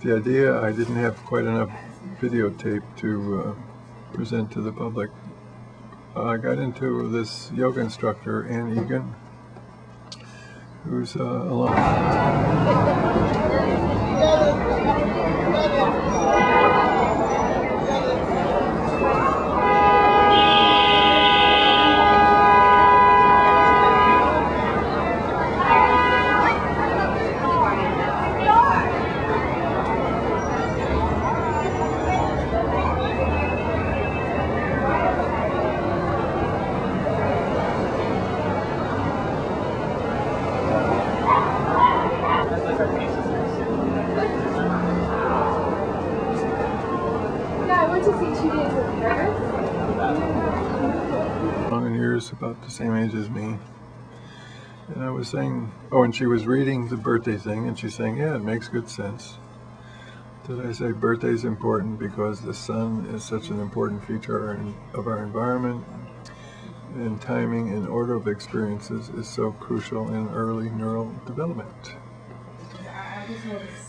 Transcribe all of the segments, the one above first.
the idea, I didn't have quite enough videotape to present to the public. I got into this yoga instructor, Ann Egan, who's along. About the same age as me, and I was saying, oh, and she was reading the birthday thing, and she's saying, yeah, it makes good sense. Did I say birthday's important because the sun is such an important feature of our environment, and timing and order of experiences is so crucial in early neural development,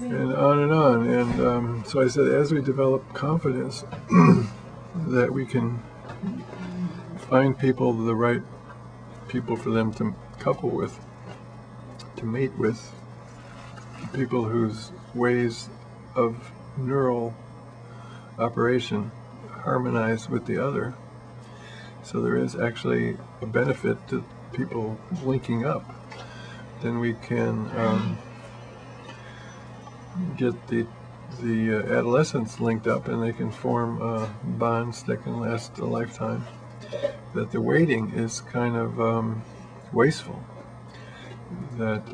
and on and on. And so I said, as we develop confidence that we can find people, the right people for them to couple with, to mate with, people whose ways of neural operation harmonize with the other. So there is actually a benefit to people linking up. Then we can get the adolescents linked up, and they can form bonds that can last a lifetime. That the waiting is kind of wasteful, that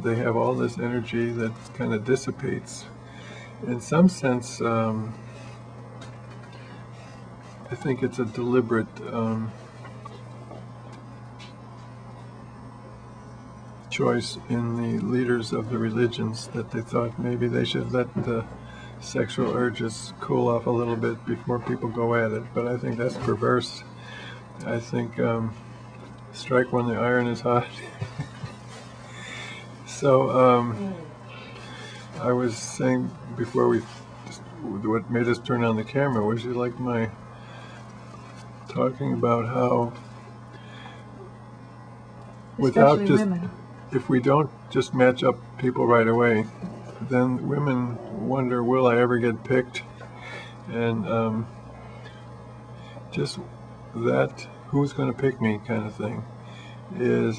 they have all this energy that kind of dissipates. In some sense, I think it's a deliberate choice in the leaders of the religions, that they thought maybe they should let the sexual urges cool off a little bit before people go at it. But I think that's perverse. I think strike when the iron is hot. So I was saying before what made us turn on the camera was, you like my talking about how without just women. If we don't just match up people right away, then women wonder, will I ever get picked? And just that who's going to pick me kind of thing is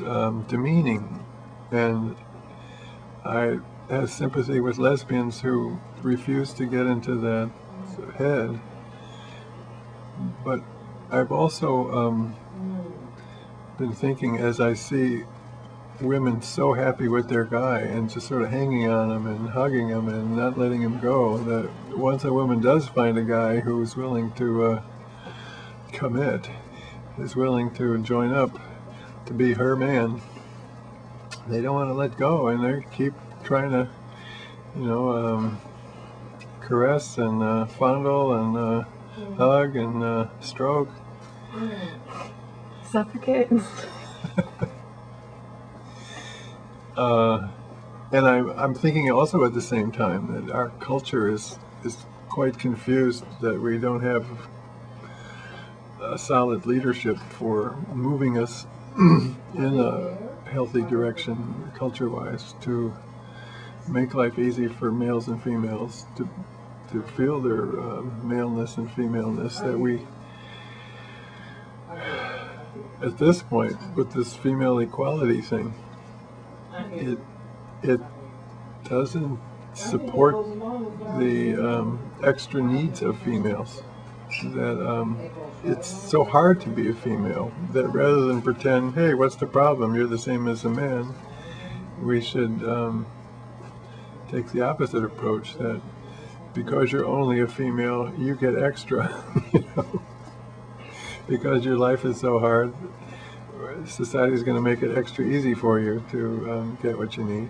demeaning. And I have sympathy with lesbians who refuse to get into that head. But I've also been thinking, as I see women so happy with their guy and just sort of hanging on him and hugging him and not letting him go, that once a woman does find a guy who's willing to commit, is willing to join up to be her man, they don't want to let go, and they keep trying to, caress and fondle and hug and stroke. Suffocate. And I'm thinking also at the same time that our culture is quite confused, that we don't have a solid leadership for moving us in a healthy direction, culture-wise, to make life easy for males and females to feel their maleness and femaleness. That we, at this point, with this female equality thing, it doesn't support the extra needs of females. That it's so hard to be a female that rather than pretend, hey, what's the problem? You're the same as a man. We should take the opposite approach, that because you're only a female, you get extra. Because your life is so hard, society's going to make it extra easy for you to get what you need.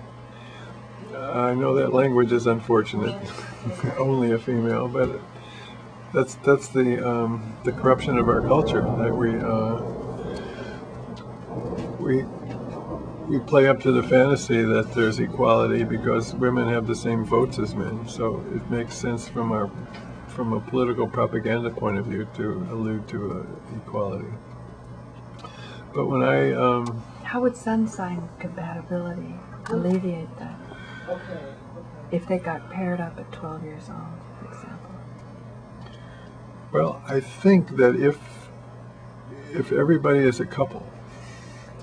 I know that language is unfortunate, only a female, but that's the corruption of our culture, that we play up to the fantasy that there's equality because women have the same votes as men. So it makes sense from a political propaganda point of view to allude to equality. But when how would sun sign compatibility alleviate that? If they got paired up at 12 years old, for example. Well, I think that if everybody is a couple,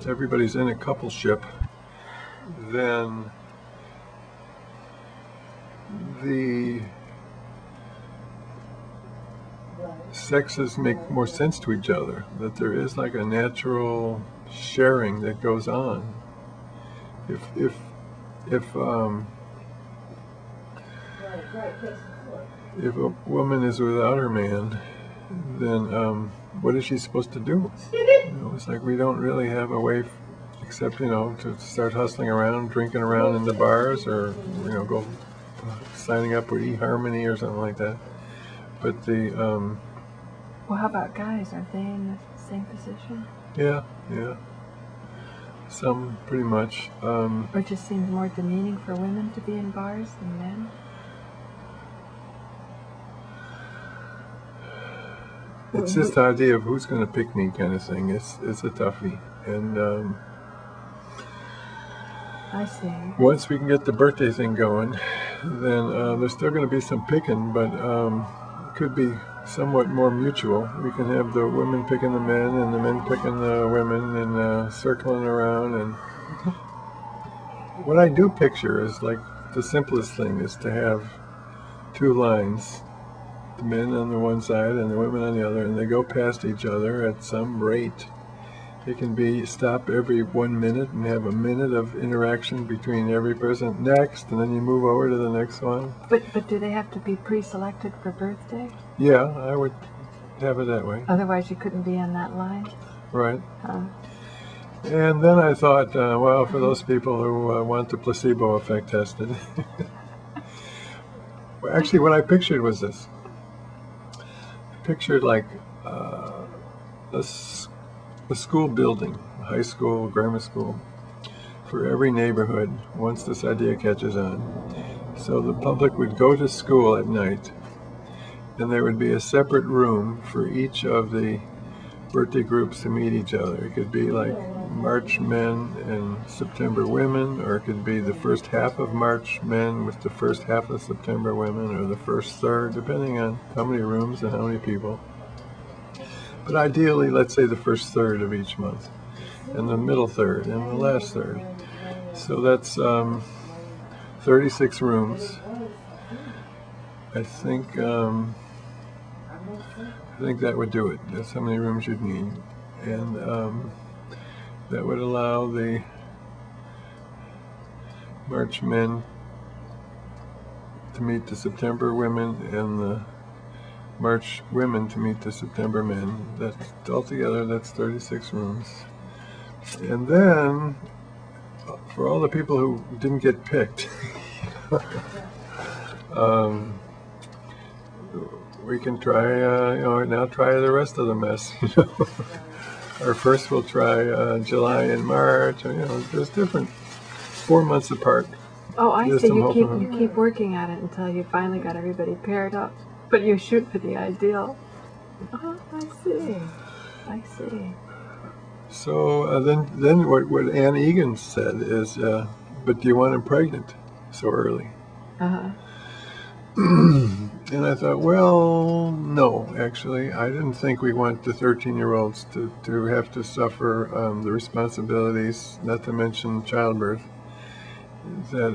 everybody's in a coupleship, then the sexes make more sense to each other, that there is like a natural sharing that goes on. If a woman is without her man, then what is she supposed to do? It's like we don't really have a way except, to start hustling around, drinking around in the bars, or, go signing up with eHarmony or something like that. But well, how about guys? Aren't they in the same position? Yeah. Some, pretty much. Or it just seems more demeaning for women to be in bars than men? It's just the idea of who's going to pick me kind of thing. It's a toughie. And I see. Once we can get the birthday thing going, then there's still going to be some picking, but it could be somewhat more mutual. We can have the women picking the men and the men picking the women and circling around. And what I do picture is like the simplest thing is to have two lines, the men on the one side and the women on the other, and they go past each other at some rate. It can be stop every 1 minute and have a minute of interaction between every person. Next, and then you move over to the next one. But do they have to be pre-selected for birthday? Yeah, I would have it that way. Otherwise you couldn't be on that line? Right. And then I thought, well, for those people who want the placebo effect tested. Well, actually, what I pictured was this. I pictured like a school building, a high school, grammar school, for every neighborhood once this idea catches on. So the public would go to school at night, and there would be a separate room for each of the birthday groups to meet each other. It could be like March men and September women, or it could be the first half of March men with the first half of September women, or the first third, depending on how many rooms and how many people. But ideally, let's say the first third of each month, and the middle third, and the last third. So that's 36 rooms. I think that would do it. That's how many rooms you'd need. And that would allow the March men to meet the September women and the March women to meet the September men. That's altogether, that's 36 rooms. And then, for all the people who didn't get picked, we can try, now try the rest of the mess. Or first we'll try July and March. There's different, 4 months apart. Oh, I see. You keep working at it until you finally got everybody paired up. But you shoot for the ideal. Oh, I see. So then what Anne Egan said is, but do you want him pregnant so early? And I thought, well, no, actually. I didn't think we want the 13-year-olds to have to suffer the responsibilities, not to mention childbirth. That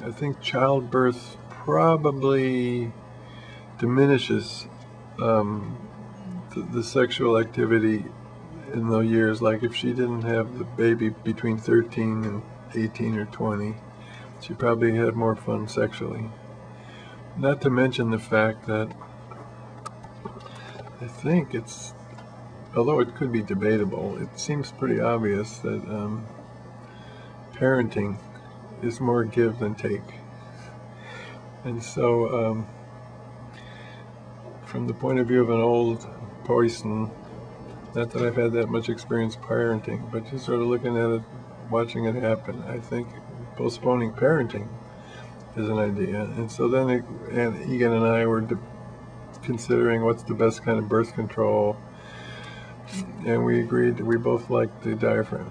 I think childbirth probably diminishes the sexual activity in those years. Like if she didn't have the baby between 13 and 18 or 20, she probably had more fun sexually. Not to mention the fact that I think it's, although it could be debatable, it seems pretty obvious that parenting is more give than take. And so from the point of view of an old person, not that I've had that much experience parenting, but just sort of looking at it watching it happen. I think postponing parenting is an idea. And so then and Egan and I were considering what's the best kind of birth control. And we agreed that we both liked the diaphragm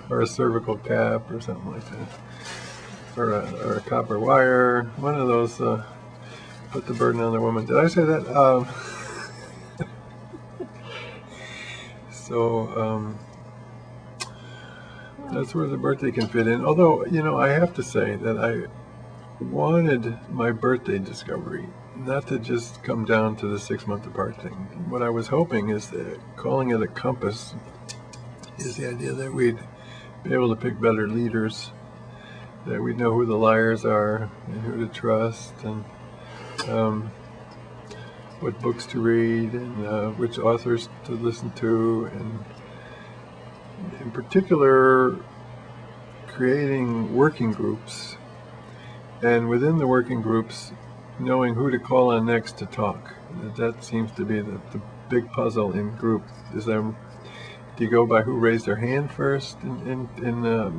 or a cervical cap or something like that. Or a copper wire, one of those, put the burden on the woman. Did I say that? So that's where the birthday can fit in. Although, I have to say that I wanted my birthday discovery not to just come down to the 6-month apart thing. What I was hoping is that calling it a compass is the idea that we'd be able to pick better leaders, that we'd know who the liars are and who to trust, and what books to read, and which authors to listen to, and in particular creating working groups, and within the working groups knowing who to call on next to talk. That seems to be the big puzzle in group. Do you go by who raised their hand first in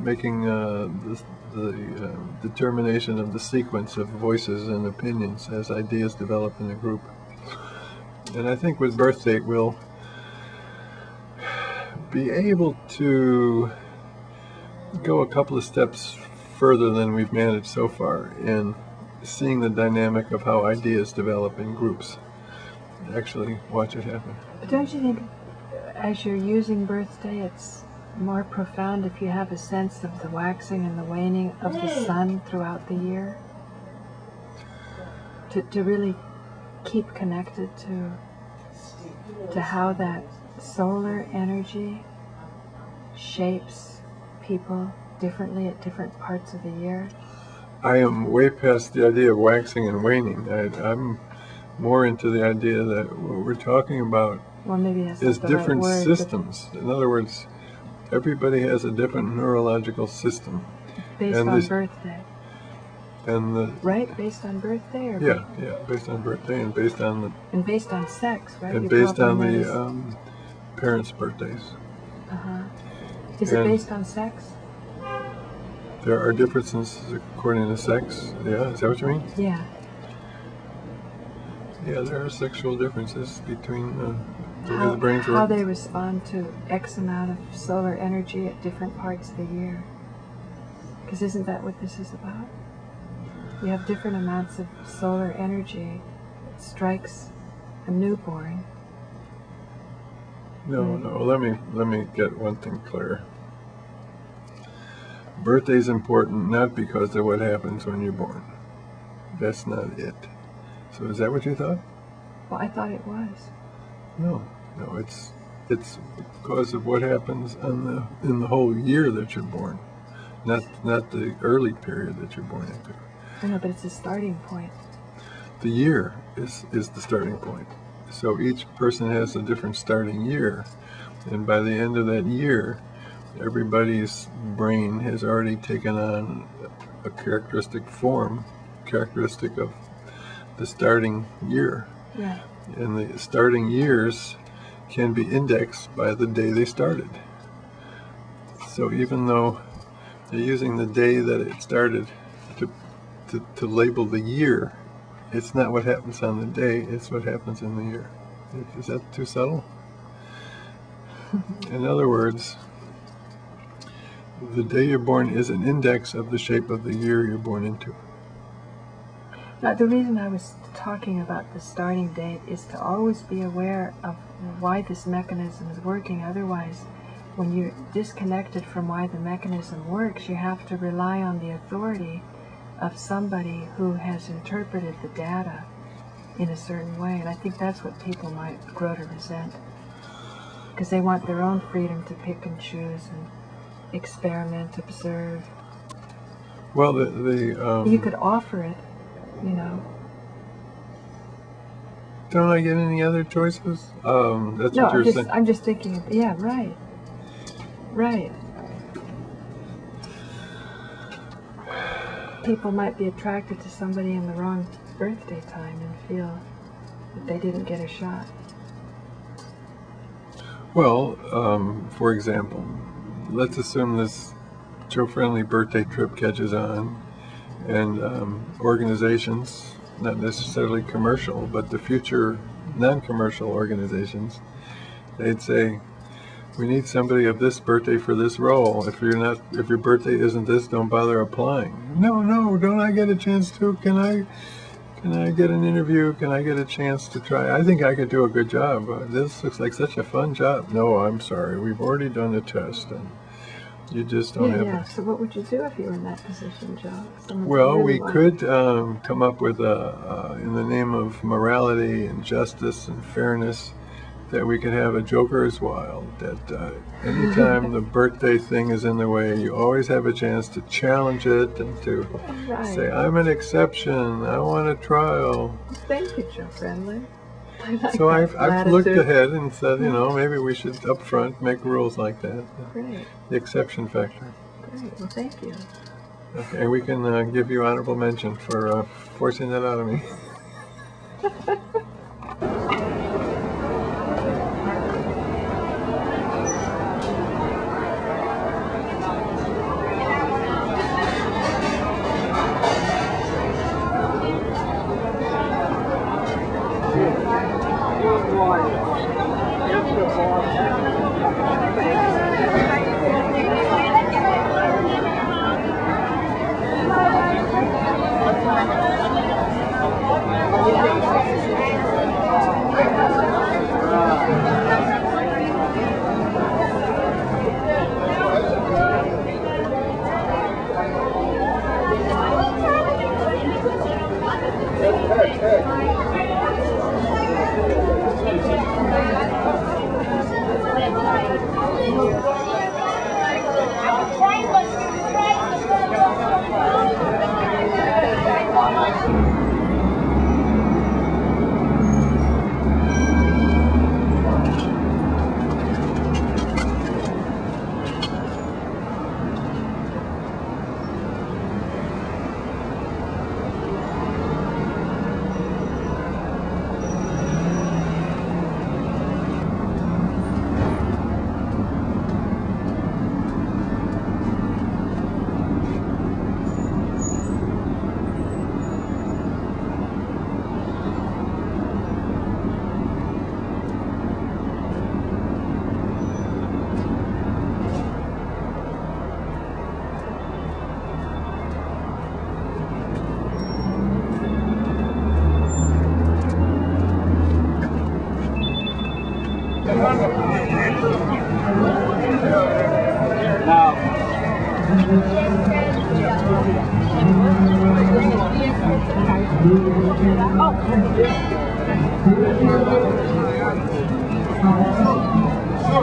making the determination of the sequence of voices and opinions as ideas develop in a group? And I think with birth date we'll be able to go a couple of steps further than we've managed so far in seeing the dynamic of how ideas develop in groups. Actually watch it happen. But don't you think as you're using birthday it's more profound if you have a sense of the waxing and the waning of the sun throughout the year? To really keep connected to how that solar energy shapes people differently at different parts of the year? I am way past the idea of waxing and waning. I'm more into the idea that what we're talking about is different systems. In other words, everybody has a different neurological system. Based on birthday. Right? Based on birthday? Or yeah, based on birthday and based on and based on sex, right? And based on the parents' birthdays. Uh-huh. Is it based on sex? There are differences according to sex. Yeah, is that what you mean? Yeah. Yeah, there are sexual differences between the way the brains work. How they respond to X amount of solar energy at different parts of the year. Because isn't that what this is about? We have different amounts of solar energy that strikes a newborn. No. Let me get one thing clear. Birthday's important not because of what happens when you're born. That's not it. So is that what you thought? Well, I thought it was. No, it's because of what happens in the whole year that you're born, not the early period that you're born into. I know, but it's a starting point. The year is the starting point. So each person has a different starting year, and by the end of that year, everybody's brain has already taken on a characteristic of the starting year. Yeah. And the starting years can be indexed by the day they started. So even though they're using the day that it started to label the year, it's not what happens on the day, it's what happens in the year. Is that too subtle? In other words, the day you're born is an index of the shape of the year you're born into. Now, the reason I was talking about the starting date is to always be aware of why this mechanism is working. Otherwise, when you're disconnected from why the mechanism works, you have to rely on the authority of somebody who has interpreted the data in a certain way. And I think that's what people might grow to resent, because they want their own freedom to pick and choose and experiment, observe. Well, you could offer it, Don't I get any other choices? That's no, what you're saying. I'm just thinking, yeah, right. People might be attracted to somebody in the wrong birthday time and feel that they didn't get a shot. Well, for example, let's assume this Joe-friendly birthday trip catches on, and organizations, not necessarily commercial, but the future non-commercial organizations, they'd say, we need somebody of this birthday for this role. If your birthday isn't this, don't bother applying. No, don't I get a chance to? Can I get an interview? Can I get a chance to try? I think I could do a good job. This looks like such a fun job. No, I'm sorry. We've already done the test, and you just don't have. Yeah. So what would you do if you were in that position, Joe? Well, we could come up with in the name of morality and justice and fairness, that we could have a joker's wild, that anytime the birthday thing is in the way, you always have a chance to challenge it and to say, I'm an exception, I want a trial. Thank you, Joe Friendly. So I've looked ahead and said, maybe we should up front make rules like that. Great. The exception factor. Great, well thank you. Okay, we can give you honorable mention for forcing that out of me.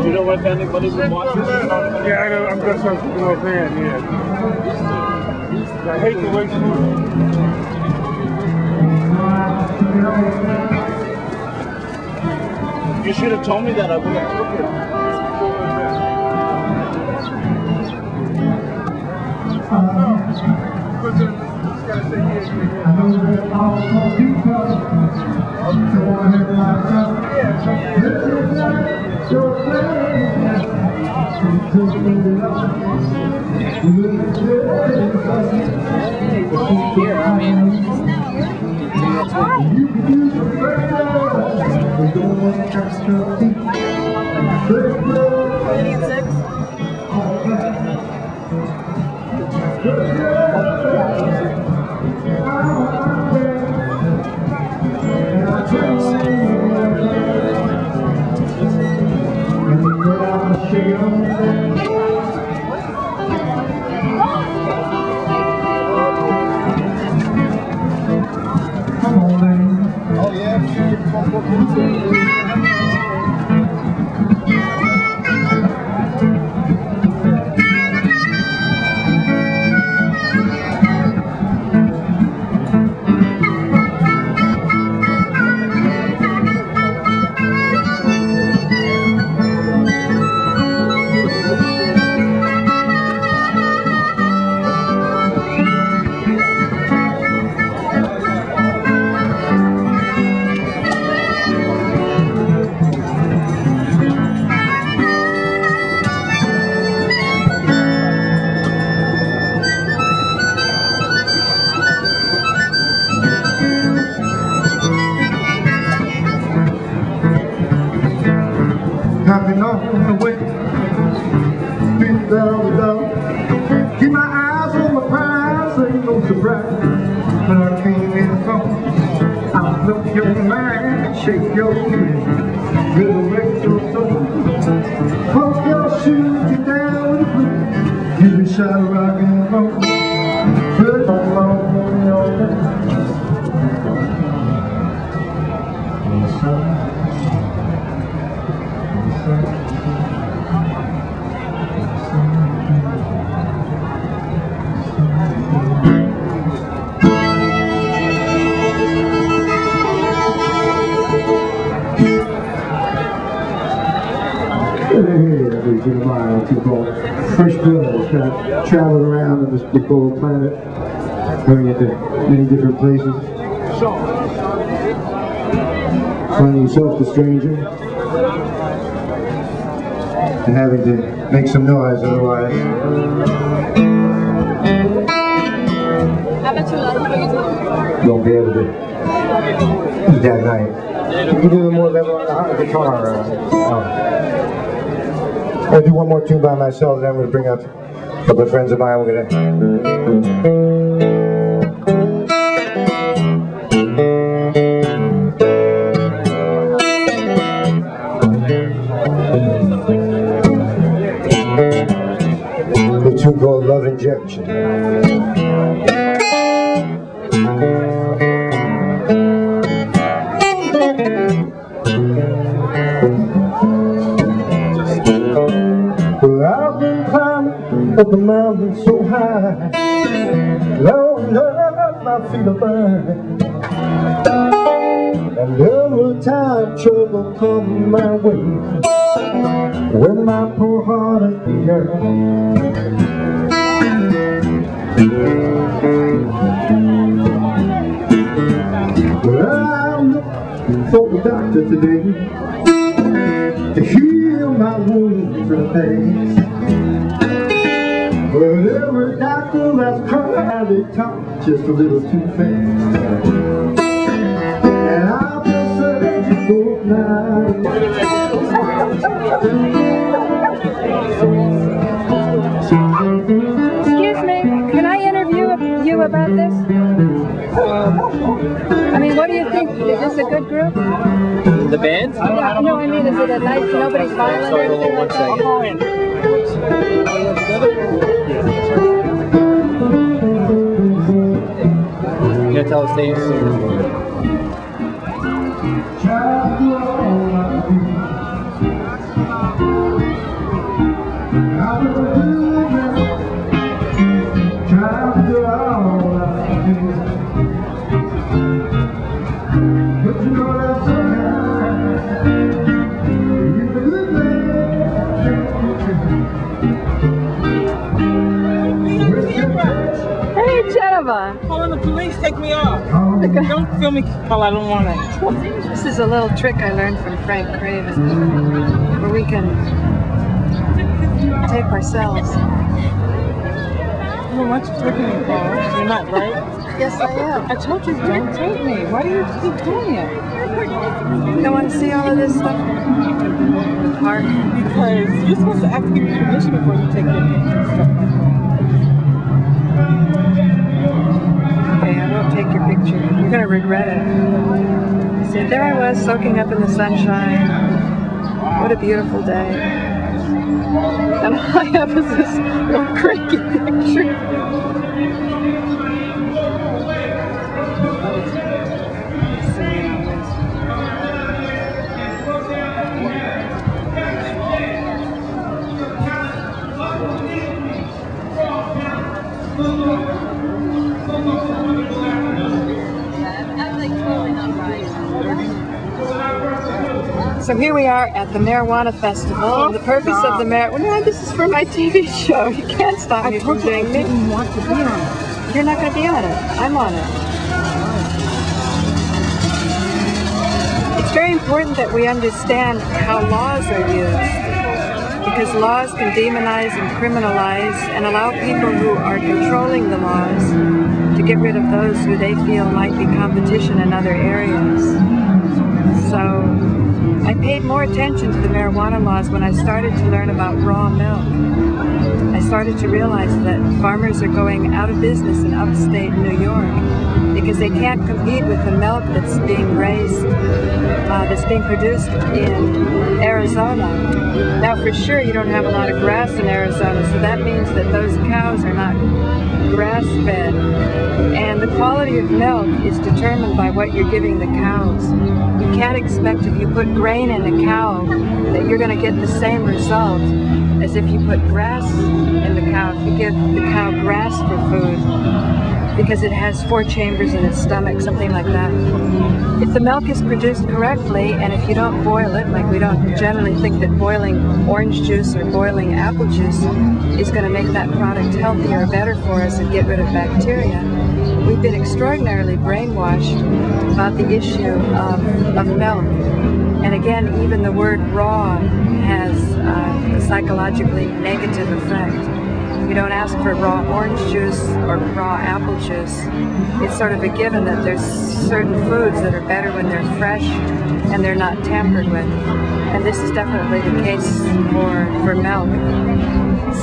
You know if anybody would watch this? Yeah, I know. I'm just a little fan, yeah. I hate the way You should have told me that. I would have took it. Oh yeah. so surprised when I came in home. I'll blow your mind, shake your head, resurrect your soul. Pump your shoes, get down with the blues, give me a shot of rock and roll. Put it on your back. Fresh bills, traveling around on this big old planet, going into many different places. Finding yourself the stranger, and having to make some noise otherwise. Won't be able to eat that night. You can do the more level on the guitar. I'll do one more tune by myself, then I'm going to bring up a couple of friends of mine. We're going to... The tune called Love Injection. I've been climbing up the mountain so high, Lord, Lord, my feet are burning. And every time trouble comes my way, when my poor heart is yearning. Well, I'm looking for the doctor today to heal my wounds from the past. But every doctor that's come out, they talk just a little too fast. And I've been searching for now. Excuse me, can I interview you about this? I mean, what do you think? Is this a good group? The band? Yeah, no, I mean, is it a nice, nobody's violent or anything like that? You gotta tell us names. Calling the police, take me off. Don't film me, Paula, I don't want it. This is a little trick I learned from Frank Craven, where we can tape ourselves. Well, why don't you tape me, Paula? You're not right? Yes, I am. I told you, don't tape me. Why do you keep doing it? You don't want to see all of this stuff? The park? Because you're supposed to ask people permission before you take your pictures and stuff like that. Okay, I won't take your picture. You're going to regret it. See, there I was, soaking up in the sunshine. What a beautiful day. And all I have is this little cranky picture. So here we are at the Marijuana Festival. The purpose of the well, no, this is for my TV show. You can't stop me from doing it. I didn't want to be on it. You're not going to be on it. I'm on it. It's very important that we understand how laws are used, because laws can demonize and criminalize and allow people who are controlling the laws to get rid of those who they feel might be competition in other areas. So I paid more attention to the marijuana laws when I started to learn about raw milk. I started to realize that farmers are going out of business in upstate New York because they can't compete with the milk that's being raised, that's being produced in Arizona. Now for sure you don't have a lot of grass in Arizona, so that means that those cows are not grass-fed. And the quality of milk is determined by what you're giving the cows. You can't expect if you put grain in a cow that you're going to get the same result as if you put grass in the cow, if you give the cow grass for food, because it has 4 chambers in its stomach, something like that. If the milk is produced correctly, and if you don't boil it, like we don't generally think that boiling orange juice or boiling apple juice is going to make that product healthier or better for us and get rid of bacteria, we've been extraordinarily brainwashed about the issue of milk. And again, even the word raw has a psychologically negative effect. We don't ask for raw orange juice or raw apple juice. It's sort of a given that there's certain foods that are better when they're fresh and they're not tampered with. And this is definitely the case for milk.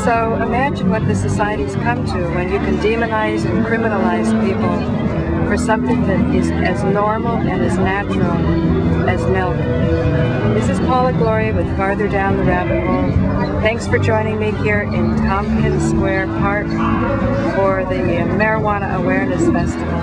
So imagine what the society's come to when you can demonize and criminalize people for something that is as normal and as natural as milk. This is Paula Gloria with Farther Down the Rabbit Hole. Thanks for joining me here in Tompkins Square Park for the Marijuana Awareness Festival.